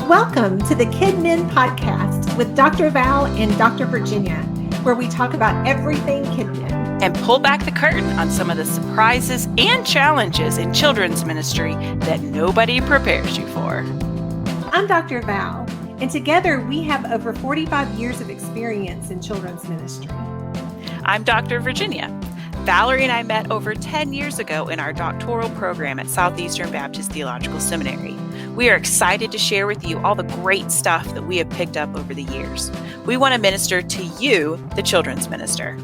Welcome to the KidMin podcast with Dr. Val and Dr. Virginia, where we talk about everything KidMin and pull back the curtain on some of the surprises and challenges in children's ministry that nobody prepares you for. I'm Dr. Val, and together we have over 45 years of experience in children's ministry. I'm Dr. Virginia. Valerie and I met over 10 years ago in our doctoral program at Southeastern Baptist Theological Seminary. We are excited to share with you all the great stuff that we have picked up over the years. We want to minister to you, the children's minister.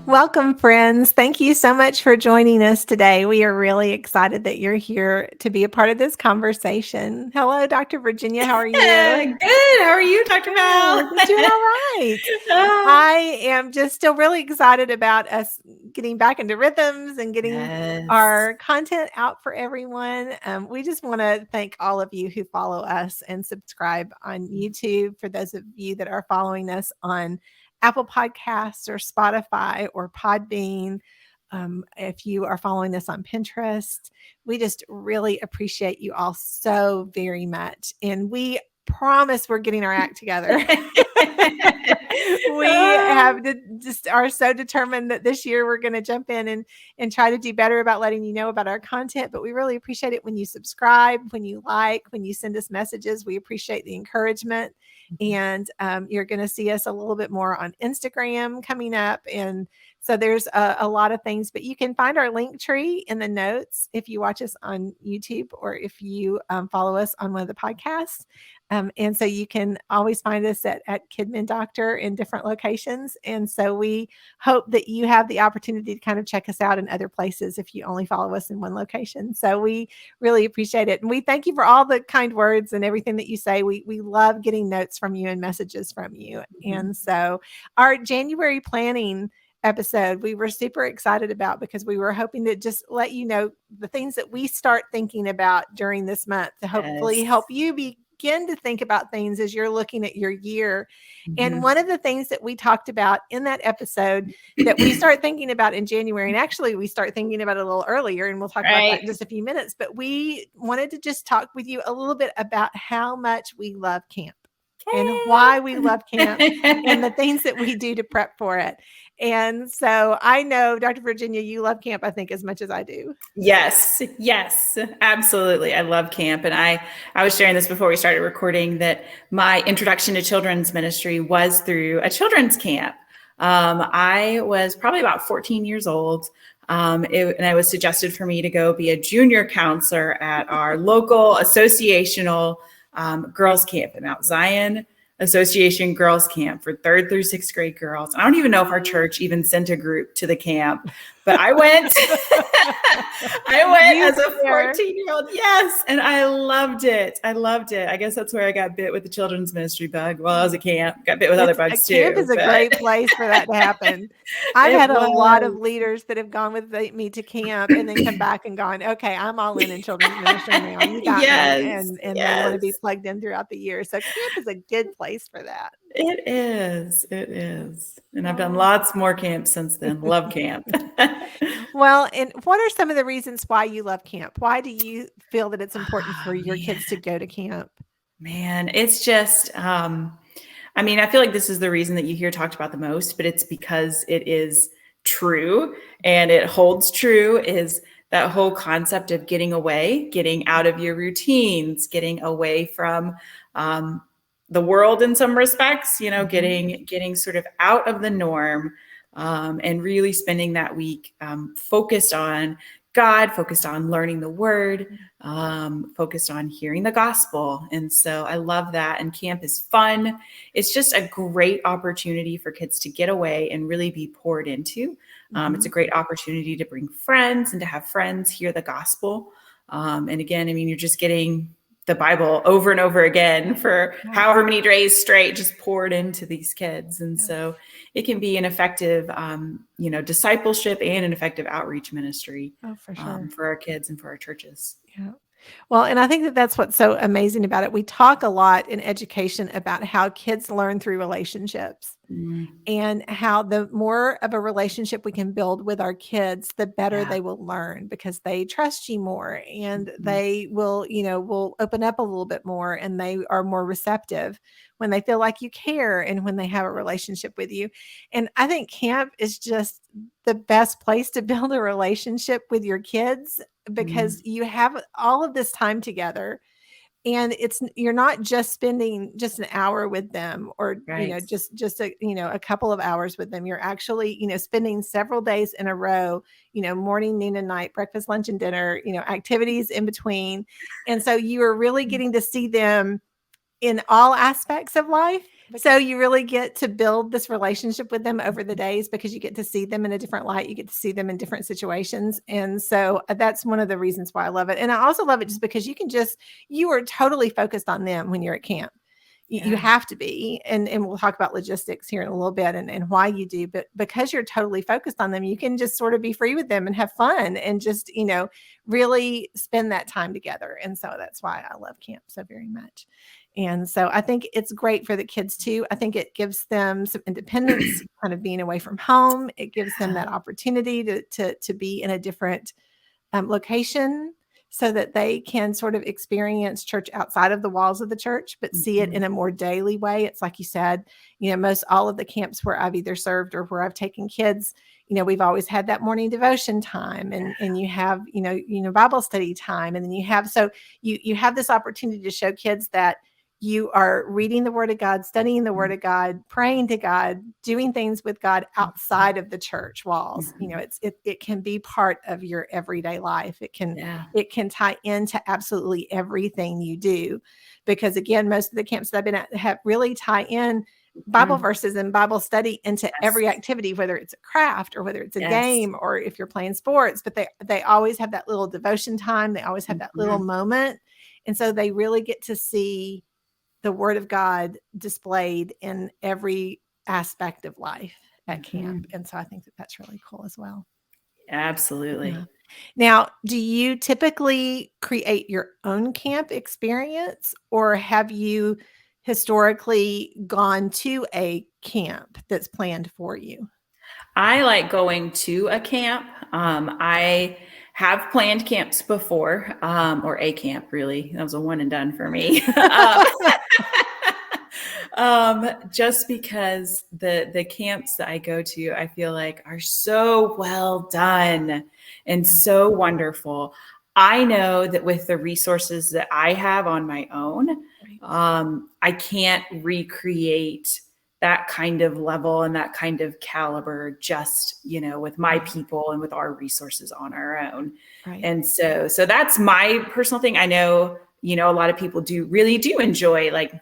Welcome, friends. Thank you so much for joining us today. We are really excited that you're here to be a part of this conversation. Hello, Dr. Virginia. How are you? Good. How are you, Dr. Val? Doing all right. I am just still really excited about us getting back into rhythms and getting our content out for everyone. We just want to thank all of you who follow us and subscribe on YouTube. For those of you that are following us on Apple Podcasts or Spotify or Podbean. If you are following us on Pinterest, we just really appreciate you all so very much. And we promise we're getting our act together. We are so determined that this year we're going to jump in and try to do better about letting you know about our content. But we really appreciate it when you subscribe, when you like, when you send us messages. We appreciate the encouragement. And you're going to see us a little bit more on Instagram coming up. And so there's a lot of things, but you can find our link tree in the notes if you watch us on YouTube or if you follow us on one of the podcasts. And so you can always find us at KidMin Doctor in different locations. And so we hope that you have the opportunity to kind of check us out in other places if you only follow us in one location. So we really appreciate it. And we thank you for all the kind words and everything that you say. We love getting notes from you and messages from you. Mm-hmm. And so our January planning episode, we were super excited about because we were hoping to just let you know the things that we start thinking about during this month to hopefully help you begin to think about things as you're looking at your year. Mm-hmm. And one of the things that we talked about in that episode that we start thinking about in January, and actually we start thinking about it a little earlier, and we'll talk about that in just a few minutes, but we wanted to just talk with you a little bit about how much we love camp. And why we love camp and the things that we do to prep for it. And so I know, Dr. Virginia, you love camp, I think, as much as I do. Yes, absolutely. I love camp. And I was sharing this before we started recording that my introduction to children's ministry was through a children's camp. I was probably about 14 years old. And it was suggested for me to go be a junior counselor at our local associational girls camp at Mount Zion Association Girls Camp for 3rd through 6th grade girls. I don't even know if our church even sent a group to the camp, but I went. As a 14-year-old. Yes. And I loved it. I guess that's where I got bit with the children's ministry bug while I was at camp. Got bit with other bugs too. Camp is a great place for that to happen. I've had a lot of leaders that have gone with me to camp and then come back and gone, okay, I'm all in children's ministry now. You got me. And they want to be plugged in throughout the year. So camp is a good place for that. It is. And I've done lots more camps since then. Love camp. Well, and what are some of the reasons why you love camp? Why do you feel that it's important for your kids to go to camp? Man, it's just, I feel like this is the reason that you hear talked about the most, but it's because it is true and it holds true is that whole concept of getting away, getting out of your routines, getting away from, the world in some respects, getting sort of out of the norm, and really spending that week focused on God, focused on learning the word, focused on hearing the gospel. And so I love that. And camp is fun. It's just a great opportunity for kids to get away and really be poured into. It's a great opportunity to bring friends and to have friends hear the gospel. And again, you're just getting the Bible over and over again for however many days straight, just poured into these kids. And so it can be an effective, discipleship and an effective outreach ministry for our kids and for our churches. Yeah. Well, and I think that that's what's so amazing about it. We talk a lot in education about how kids learn through relationships. and how the more of a relationship we can build with our kids, the better they will learn, because they trust you more, and they will, will open up a little bit more, and they are more receptive when they feel like you care and when they have a relationship with you. And I think camp is just the best place to build a relationship with your kids, because you have all of this time together. And you're not just spending just an hour with them, or just a couple of hours with them. You're actually spending several days in a row, morning, noon, and night, breakfast, lunch, and dinner, activities in between. And so you are really getting to see them in all aspects of life. So you really get to build this relationship with them over the days, because you get to see them in a different light. You get to see them in different situations. And so that's one of the reasons why I love it. And I also love it just because you are totally focused on them when you're at camp. You have to be. And we'll talk about logistics here in a little bit, and why you do. But because you're totally focused on them, you can just sort of be free with them and have fun and just, really spend that time together. And so that's why I love camp so very much. And so I think it's great for the kids too. I think it gives them some independence, kind of being away from home. It gives them that opportunity to be in a different location, so that they can sort of experience church outside of the walls of the church, but see it in a more daily way. It's like you said, most all of the camps where I've either served or where I've taken kids, we've always had that morning devotion time, and you have, Bible study time. And then you have this opportunity to show kids that you are reading the Word of God, studying the Word of God, praying to God, doing things with God outside of the church walls. It can be part of your everyday life. It can tie into absolutely everything you do, because again, most of the camps that I've been at have really tie in Bible verses and Bible study into every activity, whether it's a craft or whether it's a game, or if you're playing sports. But they always have that little devotion time. They always have that little moment. And so they really get to see the Word of God displayed in every aspect of life at camp. And so I think that that's really cool as well. Absolutely. Yeah. Now, do you typically create your own camp experience, or have you historically gone to a camp that's planned for you? I like going to a camp. I have planned camps before, or a camp, really. That was a one and done for me. Just because the camps that I go to, I feel like are so well done and so wonderful. I know that with the resources that I have on my own, I can't recreate that kind of level and that kind of caliber just, with my people and with our resources on our own. Right. And so that's my personal thing. I know, a lot of people really do enjoy like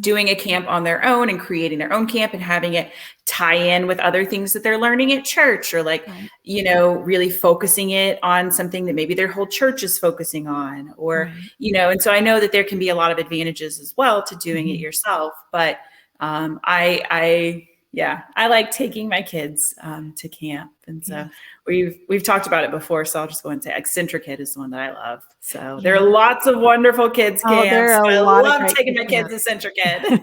doing a camp on their own and creating their own camp and having it tie in with other things that they're learning at church, or like, really focusing it on something that maybe their whole church is focusing on, or, and so I know that there can be a lot of advantages as well to doing it yourself. But I like taking my kids to camp. And so we've talked about it before, so I'll just go and say Eccentric Kid is the one that I love. So there are lots of wonderful kids camps. I love taking my kids to Eccentric Kid.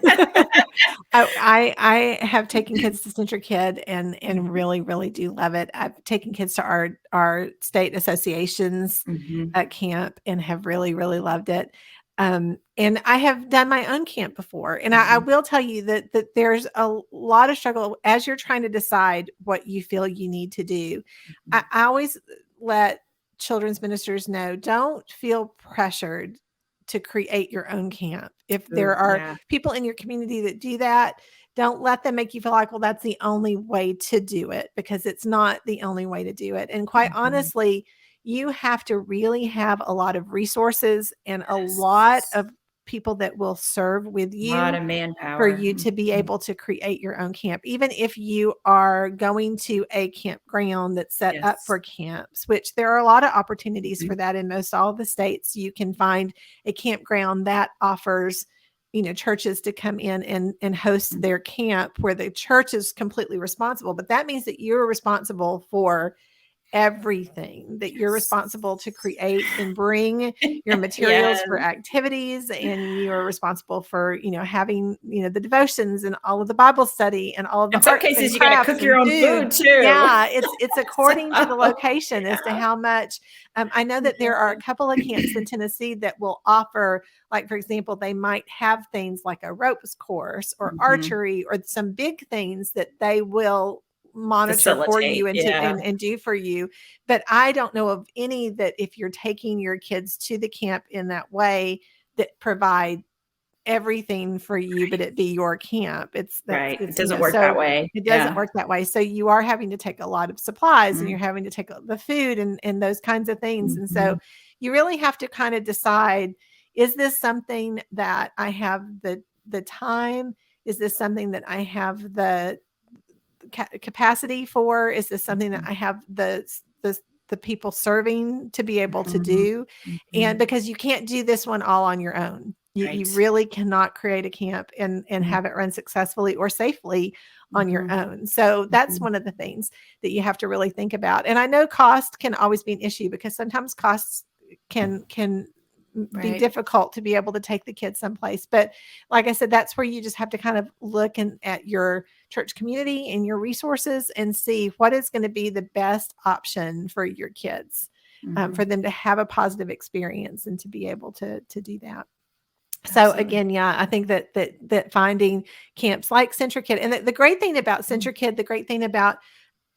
I have taken kids to Eccentric Kid and really, really do love it. I've taken kids to our state associations at camp and have really, really loved it. And I have done my own camp before. And I will tell you that there's a lot of struggle as you're trying to decide what you feel you need to do. I always let children's ministers know, don't feel pressured to create your own camp. If there are people in your community that do that, don't let them make you feel like, well, that's the only way to do it, because it's not the only way to do it. And quite honestly, you have to really have a lot of resources and a lot of people that will serve with you, a lot of manpower for you to be able to create your own camp. Even if you are going to a campground that's set up for camps, which there are a lot of opportunities for that in most all of the states. You can find a campground that offers, churches to come in and host their camp, where the church is completely responsible. But that means that you're responsible for everything, that you're responsible to create and bring your materials Yes. for activities, and you're responsible for, having, the devotions and all of the Bible study and all of the In some arts and cases, you got to crafts cook your and own food. food too. Yeah, it's according to the So, location as to yeah. how much. I know that there are a couple of camps in Tennessee that will offer, like, for example, they might have things like a ropes course or archery or some big things that they will monitor for you and and do for you. But I don't know of any that, if you're taking your kids to the camp in that way, that provide everything for you, but it be your camp. It's It doesn't work that so way. it doesn't work that way. So you are having to take a lot of supplies, and you're Mm-hmm. having to take the food and those kinds of things. And so you really have to kind of decide, is this something that I have the time? Is this something that I have the capacity for? Is this something that I have the people serving to be able to do? And because you can't do this one all on your own. You really cannot create a camp and have it run successfully or safely on your own. So that's one of the things that you have to really think about. And I know cost can always be an issue, because sometimes costs can be difficult to be able to take the kids someplace. But like I said, that's where you just have to kind of look at your church community and your resources and see what is going to be the best option for your kids, for them to have a positive experience and to be able to do that. So again, yeah, I think that finding camps like CentriKid, and the great thing about CentriKid, the great thing about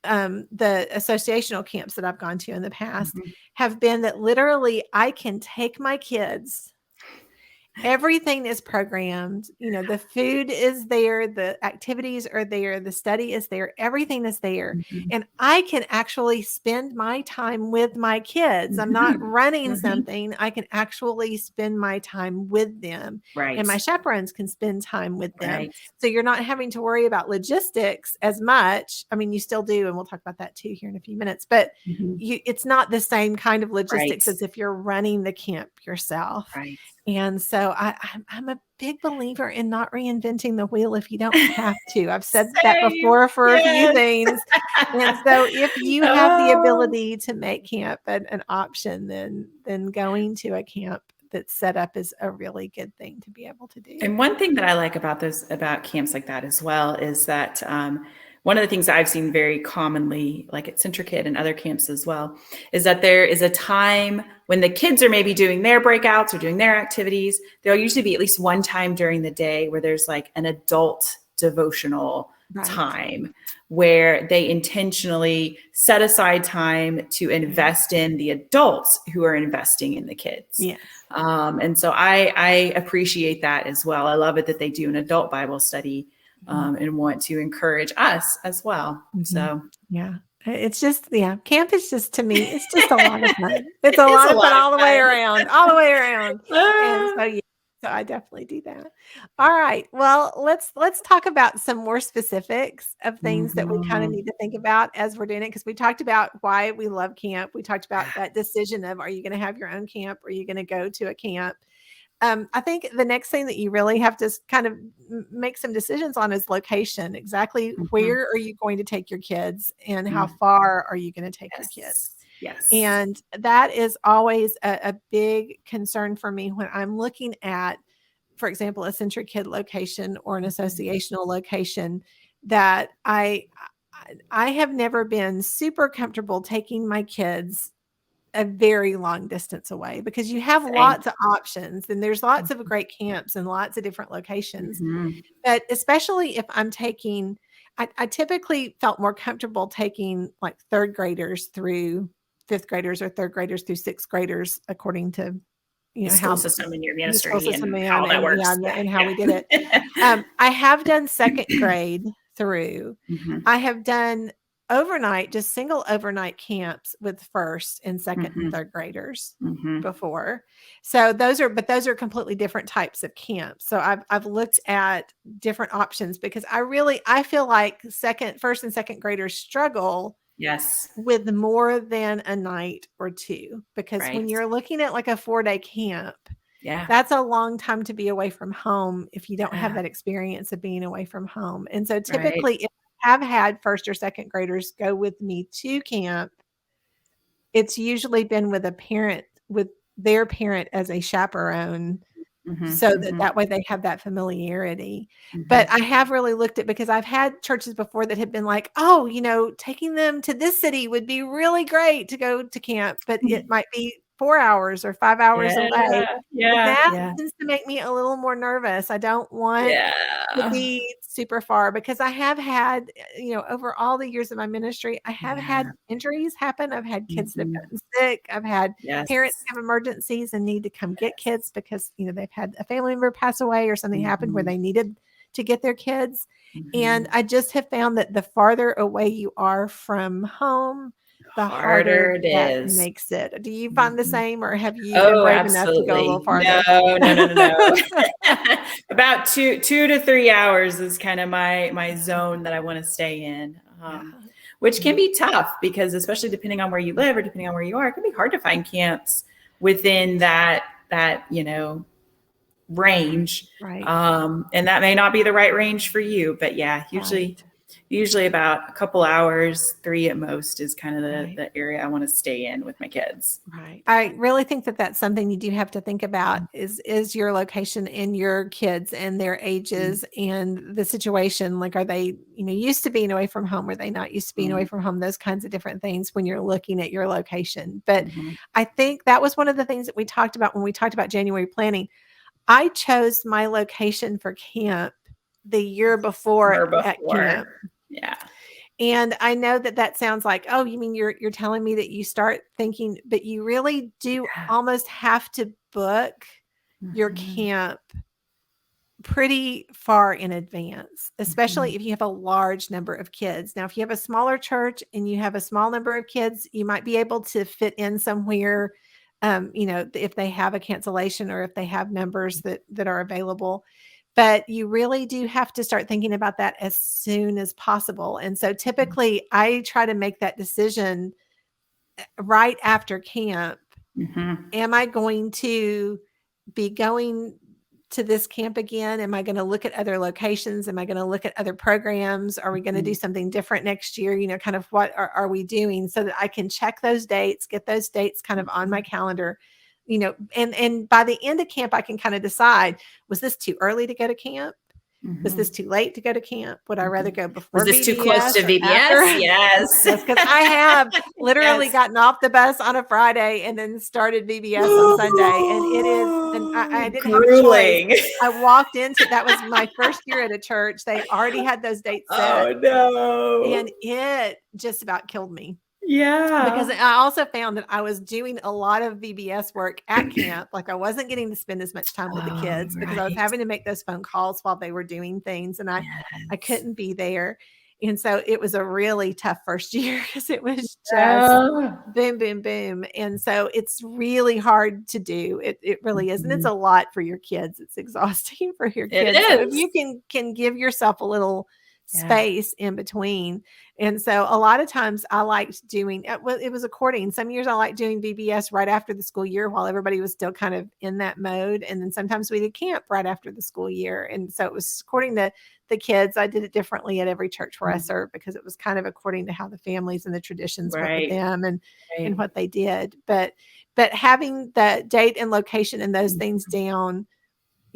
the associational camps that I've gone to in the past have been that literally I can take my kids. Everything is programmed. The food is there, the activities are there, the study is there, everything is there. And I can actually spend my time with my kids. I'm not running something. I can actually spend my time with them. And my chaperones can spend time with them. So you're not having to worry about logistics as much. I mean, you still do, and we'll talk about that too here in a few minutes, but it's not the same kind of logistics as if you're running the camp yourself. And so I'm a big believer in not reinventing the wheel if you don't have to. I've said that before for a few things. And so if you have the ability to make camp an option, then going to a camp that's set up is a really good thing to be able to do. And one thing that I like about camps like that as well is that one of the things that I've seen very commonly, like at CentriKid and other camps as well, is that there is a time when the kids are maybe doing their breakouts or doing their activities. There'll usually be at least one time during the day where there's like an adult devotional time where they intentionally set aside time to invest in the adults who are investing in the kids. Yes. And so I appreciate that as well. I love it that they do an adult Bible study and want to encourage us as well. So, yeah, it's just, camp is just, to me, it's just a lot of fun. It's a lot of fun all the way around. And so I definitely do that. All right. Well, let's talk about some more specifics of things that we kind of need to think about as we're doing it. Because we talked about why we love camp. We talked about that decision of, are you going to have your own camp, or are you going to go to a camp? I think the next thing that you really have to kind of make some decisions on is location. Exactly where are you going to take your kids, and how far are you going to take your kids? Yes. And that is always a big concern for me when I'm looking at, for example, a CentriKid location or an associational location, that I have never been super comfortable taking my kids a very long distance away, because you have lots of options, and there's lots of great camps and lots of different locations. But especially if I'm taking, I typically felt more comfortable taking like third graders through fifth graders, or third graders through sixth graders, according to school system in your ministry and how that works. and how we did it. I have done second grade through. I have done overnight, just single overnight camps with first and second and third graders before. So those are completely different types of camps. So I've looked at different options, because I feel like first and second graders struggle with more than a night or two, because when you're looking at like a 4-day camp, that's a long time to be away from home if you don't have that experience of being away from home. And so typically if I have had first or second graders go with me to camp, it's usually been with a parent, with their parent as a chaperone, so that way they have that familiarity. But I have really looked at, because I've had churches before that have been like, oh, taking them to this city would be really great to go to camp, but it might be 4 hours or 5 hours away. That Yeah. tends to make me a little more nervous. I don't want to Yeah. be super far, because I have had, over all the years of my ministry, I have had injuries happen. I've had kids that have gotten sick. I've had Yes. parents have emergencies and need to come get kids because, they've had a family member pass away or something happened where they needed to get their kids. And I just have found that the farther away you are from home, the harder it that is. makes it. Do you find the same, or have you been Oh, brave enough to go a little absolutely. farther? No. About 2 to 3 hours is kind of my zone that I want to stay in. Which can be tough, because especially depending on where you live or depending on where you are, it can be hard to find camps within that range. Right. And that may not be the right range for you, but yeah, usually about a couple hours, 3 at most, is kind of the area I want to stay in with my kids. Right. I really think that that's something you do have to think about, is your location and your kids and their ages and the situation. Like, are they, used to being away from home? Are they not used to being away from home? Those kinds of different things when you're looking at your location. But I think that was one of the things that we talked about when we talked about January planning. I chose my location for camp the year before at camp. Yeah. And I know that sounds like, oh, you mean you're telling me that you start thinking, but you really do almost have to book your camp pretty far in advance, especially if you have a large number of kids. Now, if you have a smaller church and you have a small number of kids, you might be able to fit in somewhere, if they have a cancellation or if they have members that are available. But you really do have to start thinking about that as soon as possible. And so typically I try to make that decision right after camp. Am I going to be going to this camp again? Am I going to look at other locations? Am I going to look at other programs? Are we going to do something different next year? Kind of what are we doing, so that I can check those dates, get those dates kind of on my calendar, and by the end of camp, I can kind of decide, was this too early to go to camp? Was this too late to go to camp? Would I rather go before Was this VBS too close to VBS? Yes. Yes, because I have literally gotten off the bus on a Friday and then started VBS on Sunday. And it is, and I didn't have a choice. I walked into, that was my first year at a church. They already had those dates set. Oh, no. And it just about killed me. Yeah. Because I also found that I was doing a lot of VBS work at camp. Like, I wasn't getting to spend as much time with the kids because I was having to make those phone calls while they were doing things, and I couldn't be there. And so it was a really tough first year, because it was just boom, boom, boom. And so it's really hard to do. It really is. And it's a lot for your kids. It's exhausting for your kids. So if you can give yourself a little space in between. And so a lot of times I liked doing it. Well, it was according. Some years I liked doing VBS right after the school year while everybody was still kind of in that mode. And then sometimes we did camp right after the school year. And so it was according to the kids. I did it differently at every church where I served, because it was kind of according to how the families and the traditions went with them and what they did. But having the date and location and those things down,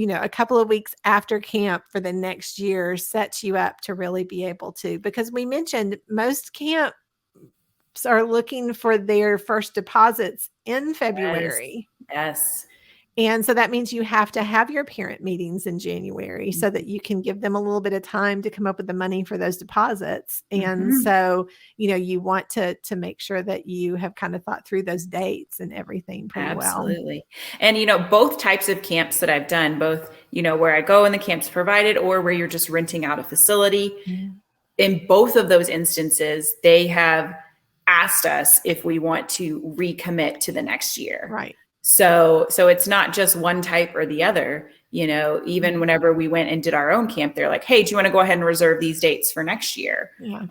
a couple of weeks after camp for the next year sets you up to really be able to, because we mentioned most camps are looking for their first deposits in February. Yes. And so that means you have to have your parent meetings in January so that you can give them a little bit of time to come up with the money for those deposits. And so, you want to make sure that you have kind of thought through those dates and everything pretty well. Absolutely. And, both types of camps that I've done, both, where I go and the camp's provided, or where you're just renting out a facility. In both of those instances, they have asked us if we want to recommit to the next year. Right. So it's not just one type or the other, even whenever we went and did our own camp, they're like, hey, do you want to go ahead and reserve these dates for next year? Yeah.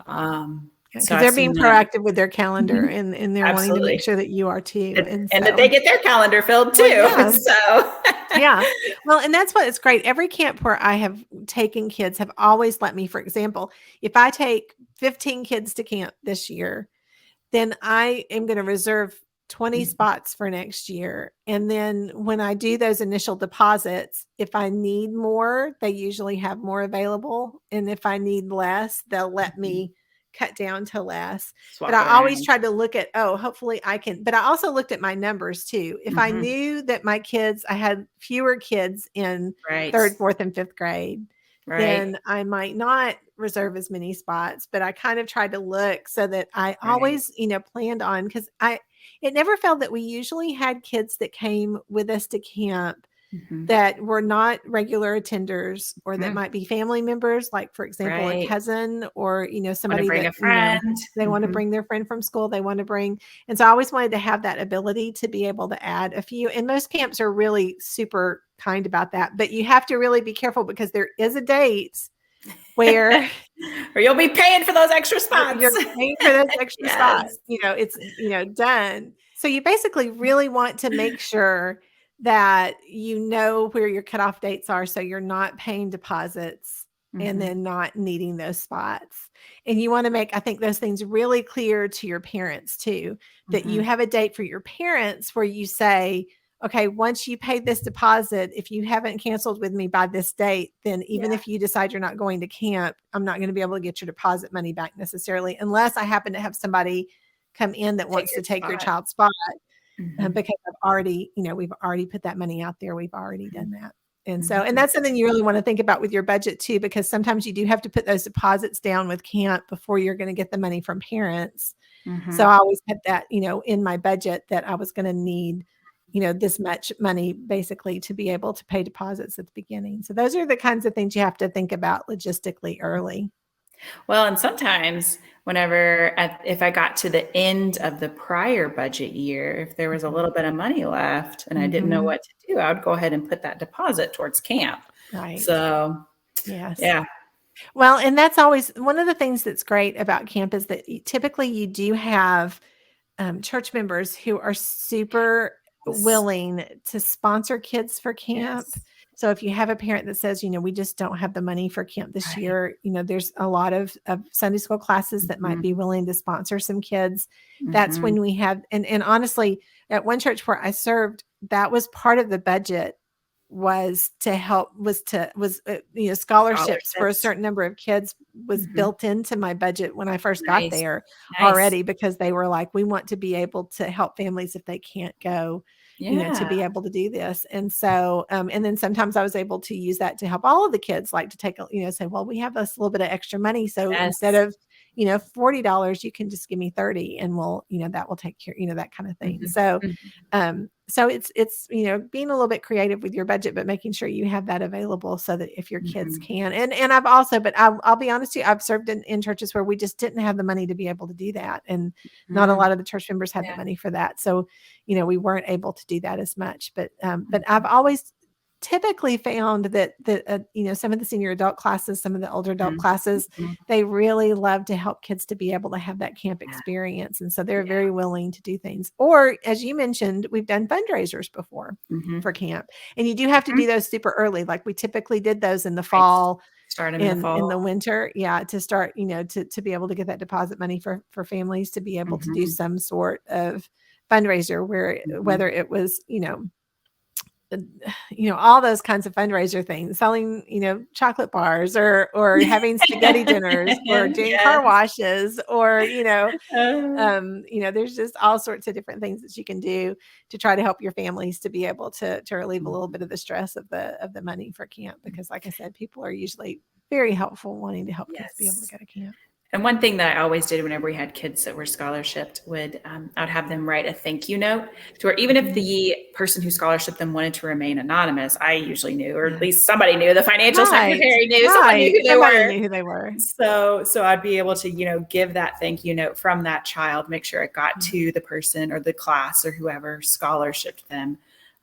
Because So they're being proactive with their calendar and they're wanting to make sure that you are too. And that they get their calendar filled too. Well, So yeah. Well, and that's what it's great. Every camp where I have taken kids have always let me, for example, if I take 15 kids to camp this year, then I am going to reserve 20 spots for next year. And then when I do those initial deposits, if I need more, they usually have more available. And if I need less, they'll let me cut down to less. Swap but I it always around. tried to look at, hopefully I can. But I also looked at my numbers too. If I knew that I had fewer kids in Right. third, fourth, and fifth grade, Right. then I might not reserve as many spots. But I kind of tried to look so that I always, planned on, because it never failed that we usually had kids that came with us to camp that were not regular attenders, or that might be family members, like, for example, a cousin, or, somebody bring that, a friend. they want to bring their friend from school. They want to bring. And so I always wanted to have that ability to be able to add a few. And most camps are really super kind about that. But you have to really be careful, because there is a date where or you'll be paying for those extra spots. You're paying for those extra spots. It's, done. So you basically really want to make sure that you know where your cutoff dates are, so you're not paying deposits and then not needing those spots. And you want to make, I think, those things really clear to your parents too, that you have a date for your parents where you say, okay, once you pay this deposit, if you haven't canceled with me by this date, then even if you decide you're not going to camp, I'm not going to be able to get your deposit money back necessarily, unless I happen to have somebody come in that wants to take your child's spot. Because I've already, we've already put that money out there. We've already done that. And so, and that's something you really want to think about with your budget too, because sometimes you do have to put those deposits down with camp before you're going to get the money from parents. So I always had that, in my budget, that I was going to need, this much money basically to be able to pay deposits at the beginning. So those are the kinds of things you have to think about logistically early. Well, and sometimes if I got to the end of the prior budget year, if there was a little bit of money left and I didn't know what to do, I would go ahead and put that deposit towards camp. Right. So, yes. Yeah. Well, and that's always one of the things that's great about camp, is that typically you do have church members who are super willing to sponsor kids for camp. Yes. So if you have a parent that says, we just don't have the money for camp this year, there's a lot of Sunday school classes that might be willing to sponsor some kids. That's when we have, and honestly, at one church where I served, that was part of the budget, was scholarships for a certain number of kids was built into my budget when I first got there already, because they were like, we want to be able to help families if they can't go, to be able to do this. And so, and then sometimes I was able to use that to help all of the kids, like to take, say, well, we have this little bit of extra money. So instead of, $40, you can just give me 30, and we'll, that will take care, that kind of thing. So, so it's, being a little bit creative with your budget, but making sure you have that available so that if your kids can, and I've also, but I'll be honest with you, I've served in churches where we just didn't have the money to be able to do that. And not a lot of the church members had the money for that. So, we weren't able to do that as much, but I've always typically found that some of the senior adult classes, some of the older adult classes, they really love to help kids to be able to have that camp experience. And so they're very willing to do things. Or, as you mentioned, we've done fundraisers before for camp, and you do have to do those super early. Like we typically did those in the fall, starting in the fall, in the winter. Yeah. To start, to be able to get that deposit money for families to be able to do some sort of fundraiser where, whether it was, all those kinds of fundraiser things, selling, chocolate bars, or having spaghetti dinners, or doing car washes, or, there's just all sorts of different things that you can do to try to help your families to be able to relieve a little bit of the stress of the money for camp. Because like I said, people are usually very helpful, wanting to help kids be able to go to camp. And one thing that I always did whenever we had kids that were scholarshiped I'd have them write a thank you note to where, even if the person who scholarshiped them wanted to remain anonymous, I usually knew, or at least somebody knew, the financial secretary knew, somebody knew who they were. So I'd be able to, give that thank you note from that child, make sure it got to the person or the class or whoever scholarshiped them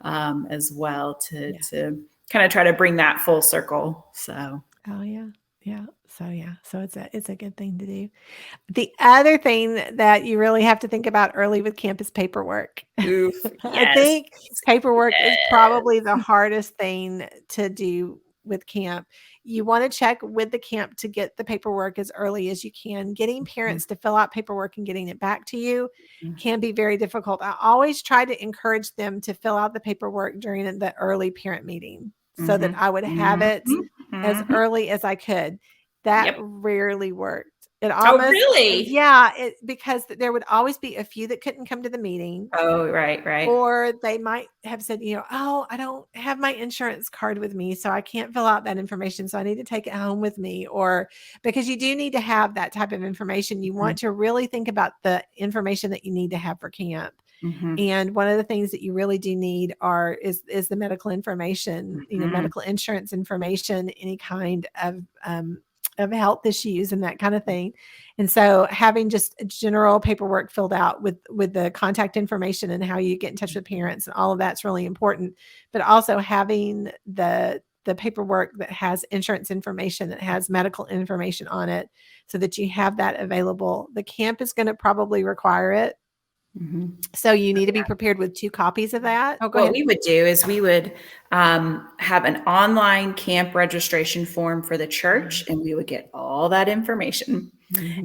as well, to kind of try to bring that full circle. So. Oh yeah. Yeah. So it's a good thing to do. The other thing that you really have to think about early with camp is paperwork. Oof, I think paperwork is probably the hardest thing to do with camp, you want to check with the camp to get the paperwork as early as you can. Getting parents to fill out paperwork and getting it back to you can be very difficult. I always try to encourage them to fill out the paperwork during the early parent meeting so that I would have it as early as I could. That rarely worked. It almost, really? Yeah, because there would always be a few that couldn't come to the meeting. Oh, right. Or they might have said, oh, I don't have my insurance card with me, so I can't fill out that information. So I need to take it home with me. Or because you do need to have that type of information, you want to really think about the information that you need to have for camp. And one of the things that you really do need is the medical information, medical insurance information, any kind of health issues and that kind of thing. And so having just general paperwork filled out with the contact information and how you get in touch with parents and all of that's really important. But also having the paperwork that has insurance information, that has medical information on it, so that you have that available. The camp is going to probably require it. So you need to be prepared with 2 copies of that. Oh, what we would do is we would have an online camp registration form for the church, and we would get all that information,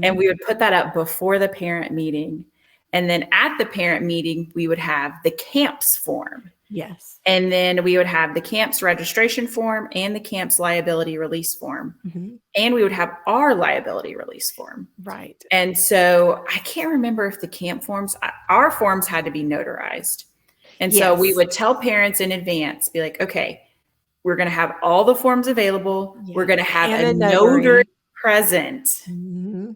and we would put that up before the parent meeting. And then at the parent meeting, we would have the camp's form. Yes. And then we would have the camp's registration form and the camp's liability release form. And we would have our liability release form. Right. And so I can't remember if the camp forms, our forms had to be notarized. And so we would tell parents in advance, be like, okay, we're going to have all the forms available. We're going to have a notary present.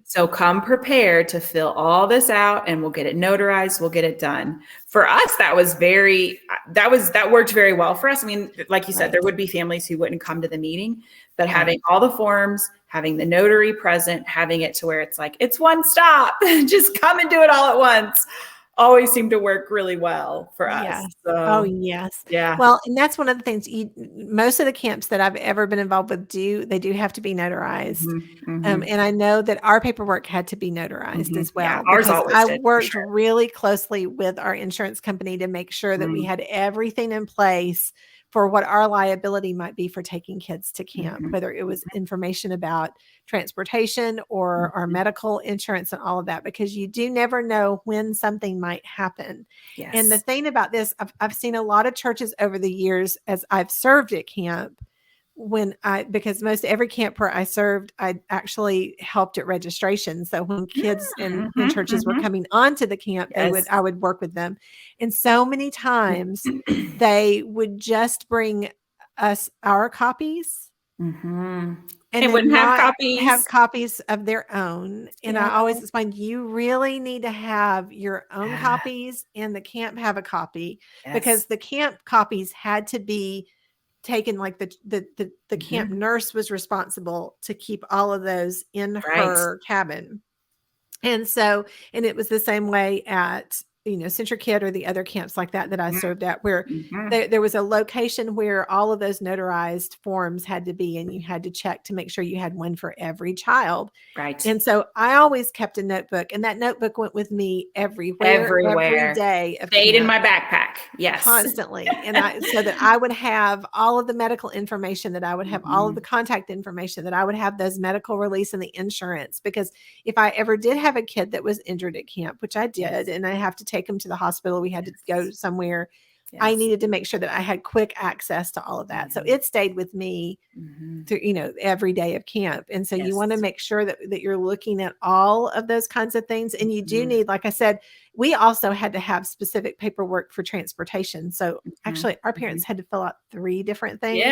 So come prepared to fill all this out, and we'll get it notarized. We'll get it done. For us, that worked very well for us. I mean, like you said, there would be families who wouldn't come to the meeting, but having all the forms, having the notary present, having it to where it's like, it's one stop, just come and do it all at once, always seemed to work really well for us. Yes. So, yes. Yeah. Well, and that's one of the things most of the camps that I've ever been involved with do have to be notarized. And I know that our paperwork had to be notarized as well. Yeah, ours always I did, worked really closely with our insurance company to make sure that we had everything in place for what our liability might be for taking kids to camp, whether it was information about transportation or our medical insurance and all of that, because you do never know when something might happen. Yes. And the thing about this, I've seen a lot of churches over the years as I've served at camp, because most every camp where I served, I actually helped at registration. So when kids in churches were coming onto the camp, I would work with them. And so many times they would just bring us our copies. And they wouldn't have copies of their own. And I always explain, you really need to have your own copies, and the camp have a copy, because the camp copies had to be taken, like the camp nurse was responsible to keep all of those in her cabin. And so, and it was the same way at Central Kid or the other camps like that I served at, where there was a location where all of those notarized forms had to be, and you had to check to make sure you had one for every child. Right. And so I always kept a notebook, and that notebook went with me everywhere. Every day. Stayed in my backpack. Yes. Constantly. And so that I would have all of the medical information, that I would have all of the contact information, that I would have those medical release and the insurance, because if I ever did have a kid that was injured at camp, which I did, and I have to take them to the hospital, we had to go somewhere. I needed to make sure that I had quick access to all of that. So it stayed with me through, every day of camp. And so you want to make sure that you're looking at all of those kinds of things. And you do need, like I said, we also had to have specific paperwork for transportation. So actually our parents had to fill out 3 different things,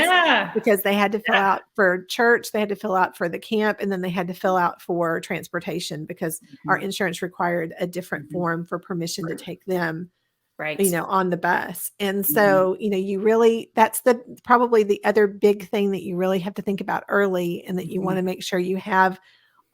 because they had to fill out for church, they had to fill out for the camp, and then they had to fill out for transportation, because our insurance required a different form for permission to take them on the bus. And so, you really, that's probably the other big thing that you really have to think about early, and that you want to make sure you have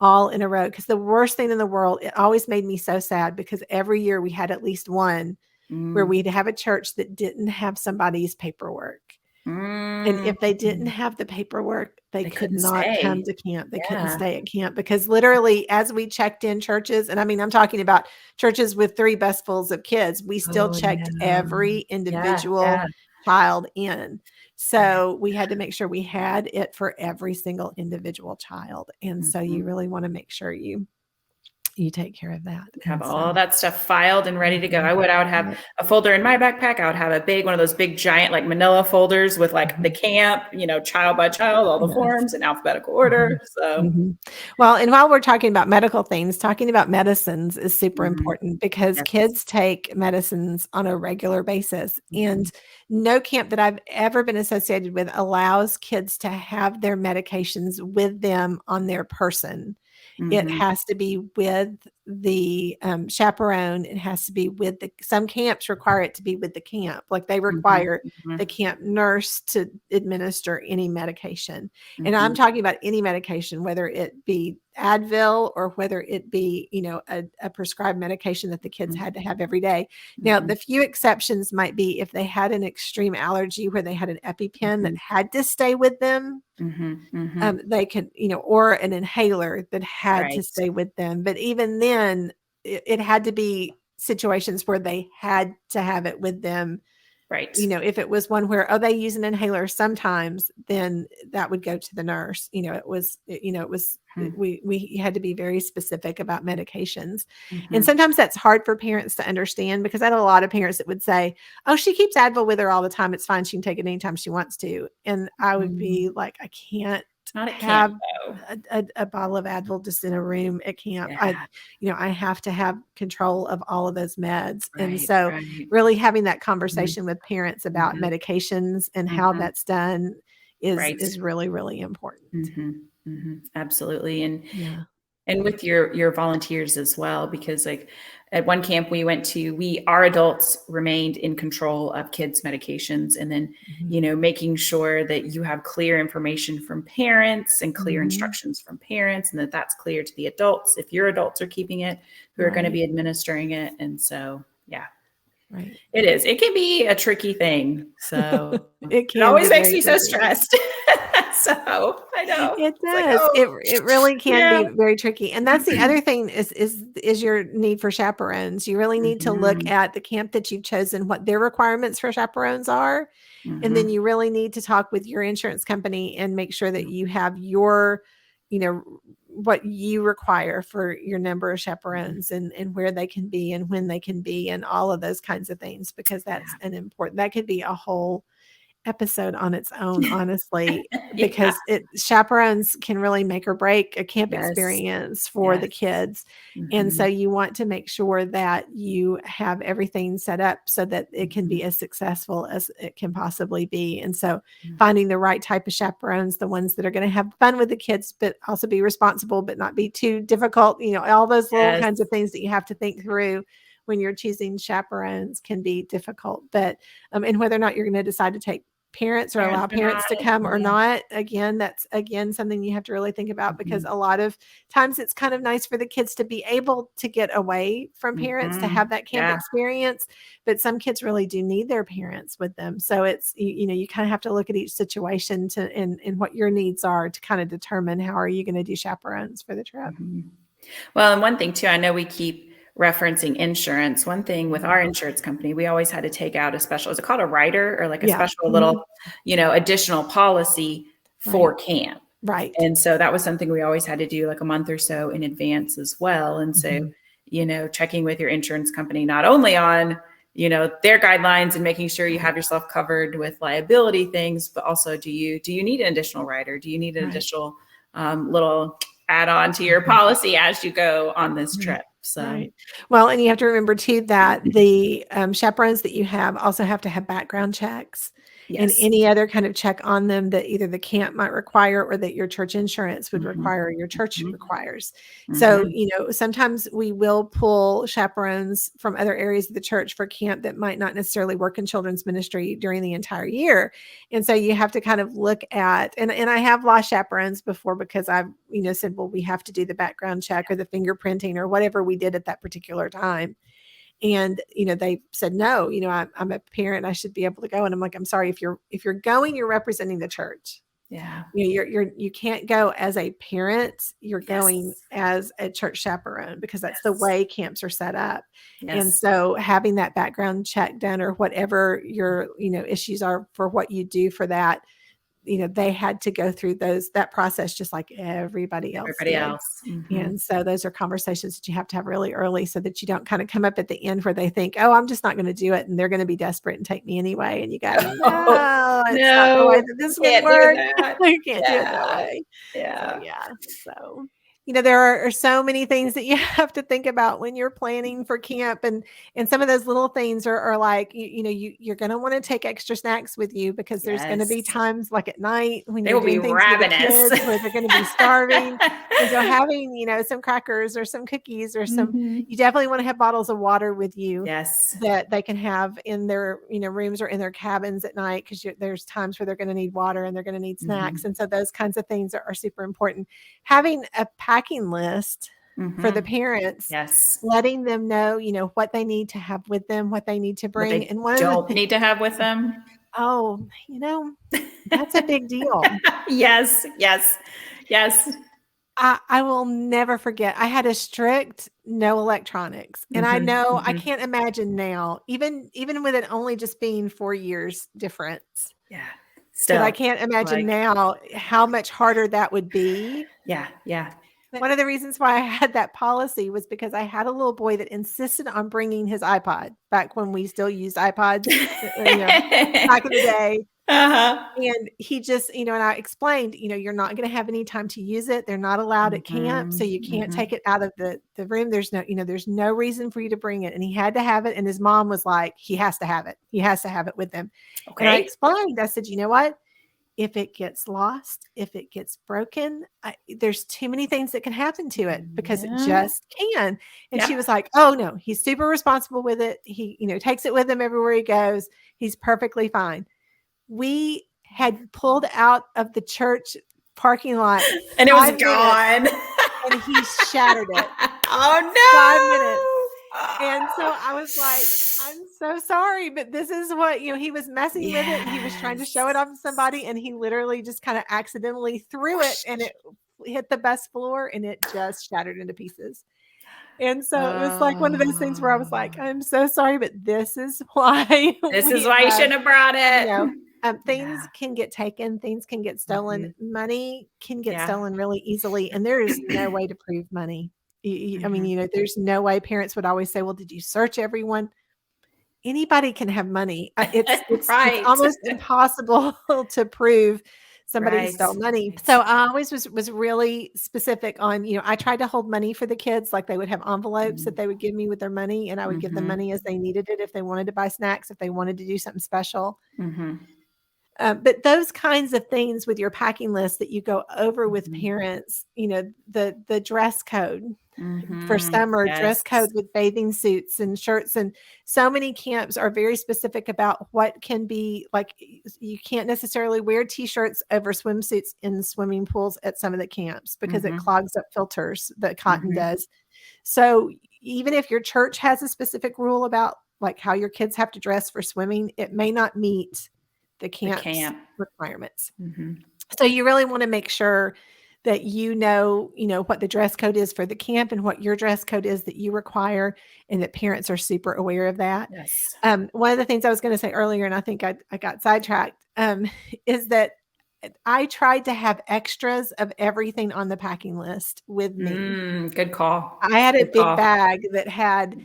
all in a row. Because the worst thing in the world, it always made me so sad, because every year we had at least one where we'd have a church that didn't have somebody's paperwork. And if they didn't have the paperwork, they could not come to camp. They couldn't stay at camp, because literally as we checked in churches, and I mean, I'm talking about churches with 3 busfuls of kids, we still checked every individual child in. So we had to make sure we had it for every single individual child. And so you really want to make sure you take care of that. Have And all so, that stuff filed and ready to go. I would have a folder in my backpack. I would have one of those big giant like manila folders with like the camp, child by child, all the forms in alphabetical order. So well, and while we're talking about medical things, talking about medicines is super important because kids take medicines on a regular basis. And no camp that I've ever been associated with allows kids to have their medications with them on their person. It has to be with the chaperone. It has to be with some camps require it to be with the camp. Like they require the camp nurse to administer any medication. And I'm talking about any medication, whether it be Advil or whether it be, a prescribed medication that the kids had to have every day. Now, the few exceptions might be if they had an extreme allergy where they had an EpiPen that had to stay with them. They can, or an inhaler that had to stay with them. But even then, it had to be situations where they had to have it with them. Right. If it was one where, they use an inhaler sometimes, then that would go to the nurse. We had to be very specific about medications. And sometimes that's hard for parents to understand because I had a lot of parents that would say, oh, she keeps Advil with her all the time. It's fine. She can take it anytime she wants to. And I would be like, I can't have a bottle of Advil just in a room at camp. I have to have control of all of those meds. And so really having that conversation with parents about medications and how that's done is really, really important. Absolutely. And with your volunteers as well, because like at one camp we went to, our adults remained in control of kids' medications. And then, making sure that you have clear information from parents and clear instructions from parents, and that's clear to the adults if your adults are keeping it, who are going to be administering it. And so, Right. It can be a tricky thing. So it always makes me so stressed. So I know it does. Like, it really can be very tricky. And that's the other thing is your need for chaperones. You really need to look at the camp that you've chosen, what their requirements for chaperones are. And then you really need to talk with your insurance company and make sure that you have your, what you require for your number of chaperones and where they can be and when they can be and all of those kinds of things, because that's that could be a whole episode on its own, honestly, because chaperones can really make or break a camp experience for the kids. And so you want to make sure that you have everything set up so that it can be as successful as it can possibly be. And so finding the right type of chaperones, the ones that are going to have fun with the kids, but also be responsible, but not be too difficult, all those little kinds of things that you have to think through when you're choosing chaperones can be difficult. But and whether or not you're going to decide to take parents or allow parents to come or not, that's something you have to really think about, because a lot of times it's kind of nice for the kids to be able to get away from parents to have that camp experience, but some kids really do need their parents with them. So it's you kind of have to look at each situation and what your needs are to kind of determine how are you going to do chaperones for the trip. Well, and one thing too, I know we keep referencing insurance. One thing with our insurance company, we always had to take out a special, is it called a rider or like a special little, additional policy for camp. Right. And so that was something we always had to do like a month or so in advance as well. And so, checking with your insurance company, not only on, their guidelines and making sure you have yourself covered with liability things, but also do you need an additional rider? Do you need an additional little add on to your policy as you go on this trip? So, well, and you have to remember too that the chaperones that you have also have to have background checks and any other kind of check on them that either the camp might require or that your church insurance would require, or your church requires. So, sometimes we will pull chaperones from other areas of the church for camp that might not necessarily work in children's ministry during the entire year. And so you have to kind of look at, and I have lost chaperones before because I've, said, well, we have to do the background check or the fingerprinting or whatever we did at that particular time. And, they said, no, I'm a parent, I should be able to go. And I'm like, I'm sorry, if you're going, you're representing the church. Yeah. You can't go as a parent. You're going Yes. as a church chaperone because that's the way camps are set up. And Yes. so having that background check done or whatever your, issues are for what you do for that, they had to go through that process just like everybody else did. Mm-hmm. And so those are conversations that you have to have really early so that you don't kind of come up at the end where they think, oh, I'm just not going to do it. And they're going to be desperate and take me anyway. And you go, no, it's not the way that this would work. You can't do it that way. Yeah. So there are so many things that you have to think about when you're planning for camp. And some of those little things are like, you're going to want to take extra snacks with you because there's going to be times like at night when you're doing things with the kids where they're going to be starving. And so having, some crackers or some cookies or you definitely want to have bottles of water with you that they can have in their, rooms or in their cabins at night. Cause there's times where they're going to need water and they're going to need snacks. And so those kinds of things are super important. Having a packing list for the parents, letting them know, what they need to have with them, what they need to bring, and what don't need to have with them. Oh, that's a big deal. Yes. I will never forget. I had a strict no electronics, and I know I can't imagine now, even with it only just being 4 years difference. Yeah. But I can't imagine now how much harder that would be. Yeah. One of the reasons why I had that policy was because I had a little boy that insisted on bringing his iPod back when we still used iPods, back in the day. And he just, and I explained, you're not going to have any time to use it. They're not allowed at camp. So you can't take it out of the room. There's no reason for you to bring it. And he had to have it. And his mom was like, he has to have it. He has to have it with him. Okay. And I explained, I said, you know what? If it gets lost, if it gets broken, there's too many things that can happen to it because it just can. And she was like, oh no, he's super responsible with it. He, takes it with him everywhere he goes. He's perfectly fine. We had pulled out of the church parking lot and it was gone and he shattered it. Oh no. 5 minutes. And so I was like, I'm so sorry, but this is what, he was messing with it. He was trying to show it off to somebody and he literally just kind of accidentally threw it and it hit the bus floor and it just shattered into pieces. And so it was like one of those things where I was like, I'm so sorry, but this is why. You shouldn't have brought it. Things can get taken, things can get stolen, money can get stolen really easily. And there is no way to prove money. I mean, there's no way. Parents would always say, well, did you search everyone? Anybody can have money. It's almost impossible to prove somebody stole money. So I always was really specific on, I tried to hold money for the kids. Like they would have envelopes that they would give me with their money and I would give them money as they needed it. If they wanted to buy snacks, if they wanted to do something special. But those kinds of things with your packing list that you go over with parents, the dress code for summer, dress code with bathing suits and shirts. And so many camps are very specific about what can be like, you can't necessarily wear t-shirts over swimsuits in swimming pools at some of the camps because it clogs up filters, the cotton does. So even if your church has a specific rule about like how your kids have to dress for swimming, it may not meet the camp requirements. So you really want to make sure that what the dress code is for the camp and what your dress code is that you require and that parents are super aware of that. One of the things I was going to say earlier, and I think I got sidetracked, is that I tried to have extras of everything on the packing list with me. Good call. I had a big bag that had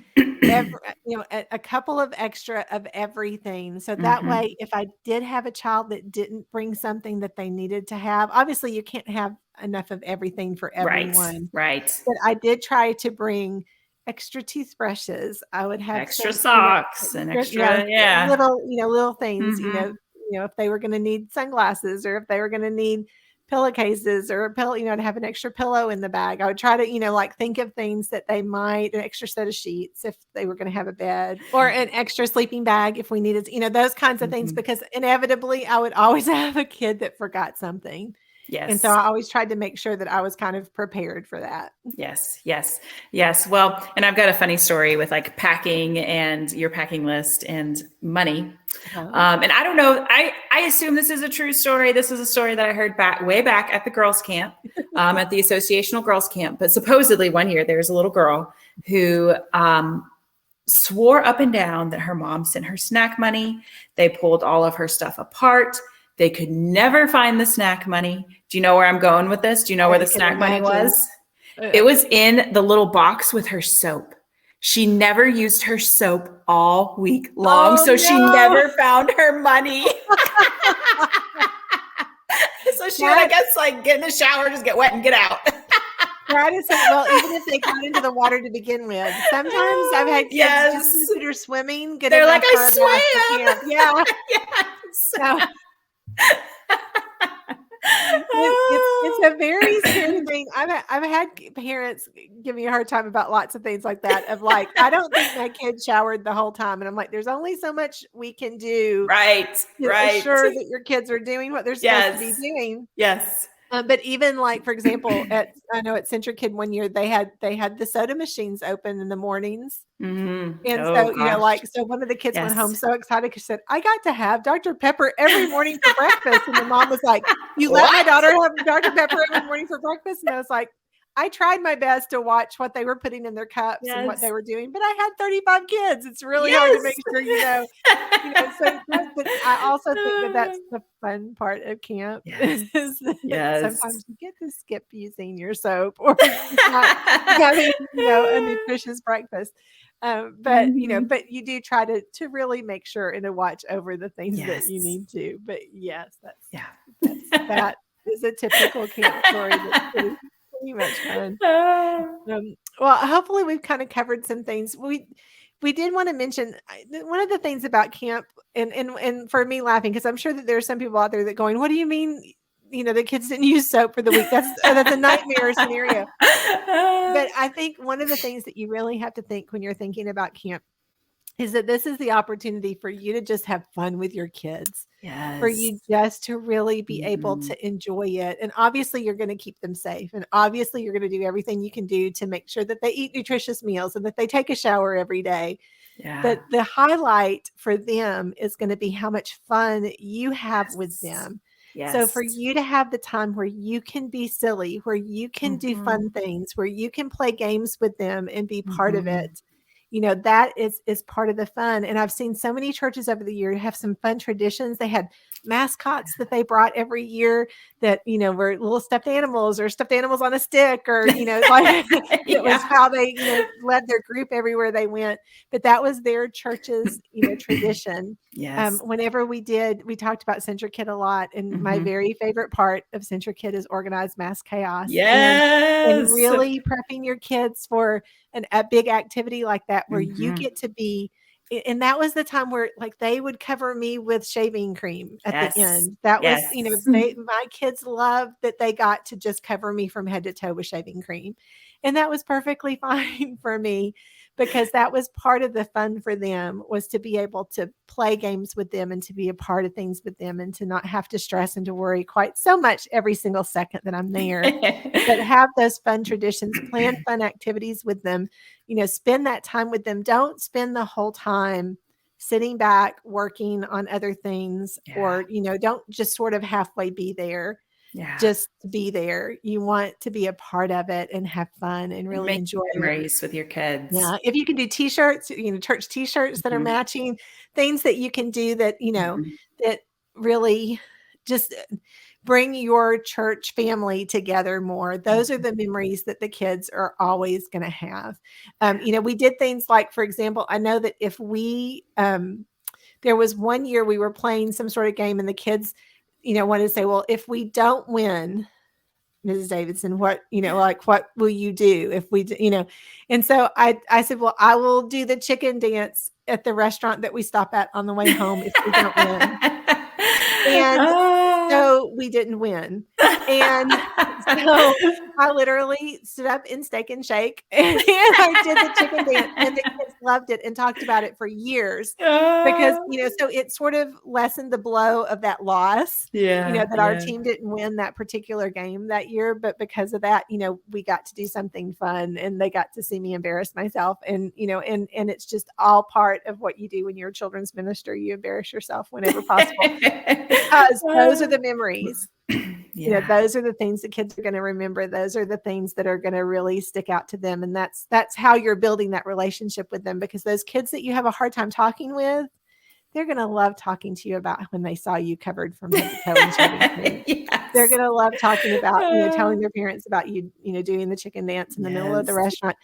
a couple of extra of everything. So that way, if I did have a child that didn't bring something that they needed to have, obviously you can't have enough of everything for everyone. Right. But I did try to bring extra toothbrushes. I would have extra socks and extra, little things, if they were going to need sunglasses or if they were going to need pillowcases or a pillow, to have an extra pillow in the bag. I would try to, think of things that they might, an extra set of sheets if they were going to have a bed or an extra sleeping bag if we needed, those kinds of things, because inevitably I would always have a kid that forgot something. And so Yes. I always tried to make sure that I was kind of prepared for that. Yes, yes, yes. Well, and I've got a funny story with like packing and your packing list and money. And I don't know, I assume this is a true story. This is a story that I heard way back at the girls' camp, at the associational girls' camp. But supposedly one year there was a little girl who swore up and down that her mom sent her snack money. They pulled all of her stuff apart. They could never find the snack money. Do you know where I'm going with this? Do you know where the snack money was? It was in the little box with her soap. She never used her soap all week long, so she never found her money. So she would, I guess, like get in the shower, just get wet and get out. Right. Well, even if they got into the water to begin with, sometimes I've had kids just consider swimming good They're enough like, I swam. Yeah. Yes. It's a very scary thing. I've had parents give me a hard time about lots of things like that. Of like, I don't think my kid showered the whole time, and I'm like, there's only so much we can do, right? To ensure that your kids are doing what they're supposed to be doing. Yes. But even like, for example, I know at Central Kid one year they had the soda machines open in the mornings. Mm-hmm. And so, so one of the kids went home so excited because she said, I got to have Dr. Pepper every morning for breakfast. And the mom was like, you let my daughter have Dr. Pepper every morning for breakfast? And I was like, I tried my best to watch what they were putting in their cups and what they were doing, but I had 35 kids. It's really hard to make sure, so but I also think that that's the fun part of camp. Is that sometimes you get to skip using your soap or not having, a nutritious breakfast. But but you do try to really make sure and to watch over the things that you need to. But yes, that is a typical camp story. That's pretty much fun. Well, hopefully we've kind of covered some things. We did want to mention one of the things about camp, and for me laughing because I'm sure that there are some people out there that going, "What do you mean? The kids didn't use soap for the week? That's a nightmare scenario." But I think one of the things that you really have to think when you're thinking about camp is that this is the opportunity for you to just have fun with your kids. Yes. For you just to really be able to enjoy it. And obviously you're going to keep them safe. And obviously you're going to do everything you can do to make sure that they eat nutritious meals and that they take a shower every day. Yeah. But the highlight for them is going to be how much fun you have with them. Yes. So for you to have the time where you can be silly, where you can do fun things, where you can play games with them and be part of it. That is part of the fun. And I've seen so many churches over the year have some fun traditions. They had mascots that they brought every year that, were little stuffed animals or stuffed animals on a stick or, like it was how they, led their group everywhere they went. But that was their church's, tradition. Yes. Whenever we talked about Central Kid a lot. And my very favorite part of Central Kid is organized mass chaos. Yes. And really prepping your kids for a big activity like that where you get to be, and that was the time where like they would cover me with shaving cream at the end. That was, my kids loved that they got to just cover me from head to toe with shaving cream. And that was perfectly fine for me because that was part of the fun for them, was to be able to play games with them and to be a part of things with them and to not have to stress and to worry quite so much every single second that I'm there, but have those fun traditions, plan fun activities with them, spend that time with them. Don't spend the whole time sitting back, working on other things, or, don't just sort of halfway be there. Just to be there. You want to be a part of it and have fun and really enjoy memories with your kids. Yeah. If you can do t-shirts, church t-shirts that are matching, things that you can do that, that really just bring your church family together more. Those are the memories that the kids are always going to have. We did things like, for example, I know that if we, there was one year we were playing some sort of game and the kids, wanted to say, well, if we don't win, Mrs. Davidson, what will you do if we, and so I said, well, I will do the chicken dance at the restaurant that we stop at on the way home if we don't win. And so know we didn't win. And so I literally stood up in Steak and Shake and I did the chicken dance, and the kids loved it and talked about it for years because, so it sort of lessened the blow of that loss, that our team didn't win that particular game that year. But because of that, we got to do something fun and they got to see me embarrass myself. And, and it's just all part of what you do when you're a children's minister. You embarrass yourself whenever possible because those are the memories. Those are the things that kids are going to remember. Those are the things that are going to really stick out to them. And that's how you're building that relationship with them, because those kids that you have a hard time talking with, they're going to love talking to you about when they saw you covered from head to toe in shaving cream. They're going to love talking about, telling their parents about you, doing the chicken dance in the middle of the restaurant.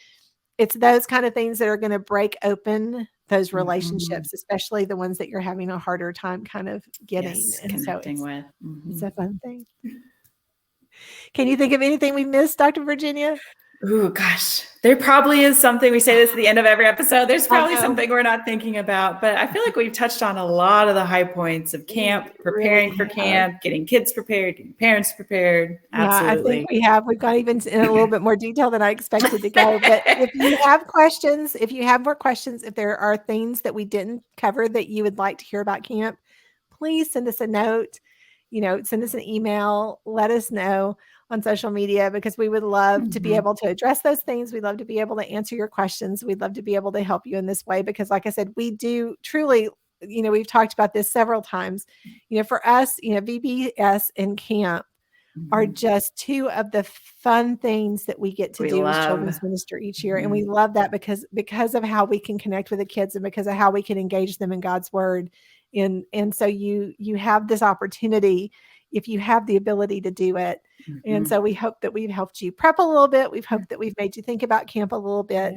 It's those kind of things that are going to break open those relationships, especially the ones that you're having a harder time kind of getting and connecting with. It's a fun thing. Can you think of anything we missed, Dr. Virginia? Oh, gosh, there probably is something. We say this at the end of every episode. There's probably something we're not thinking about, but I feel like we've touched on a lot of the high points of camp, preparing for camp, getting kids prepared, getting parents prepared. Absolutely. I think we have. We've got even in a little bit more detail than I expected to go. But if you have questions, if you have more questions, if there are things that we didn't cover that you would like to hear about camp, please send us a note, send us an email, let us know on social media, because we would love to be able to address those things. We'd love to be able to answer your questions. We'd love to be able to help you in this way, because like I said, we do truly, we've talked about this several times, for us, VBS and camp are just two of the fun things that we get to do as children's minister each year. And we love that because of how we can connect with the kids and because of how we can engage them in God's word. And so you have this opportunity if you have the ability to do it. And so we hope that we've helped you prep a little bit. We've hoped that we've made you think about camp a little bit.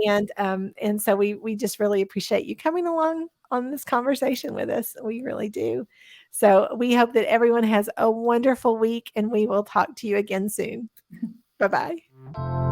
And so we just really appreciate you coming along on this conversation with us. We really do. So we hope that everyone has a wonderful week, and we will talk to you again soon. Bye-bye.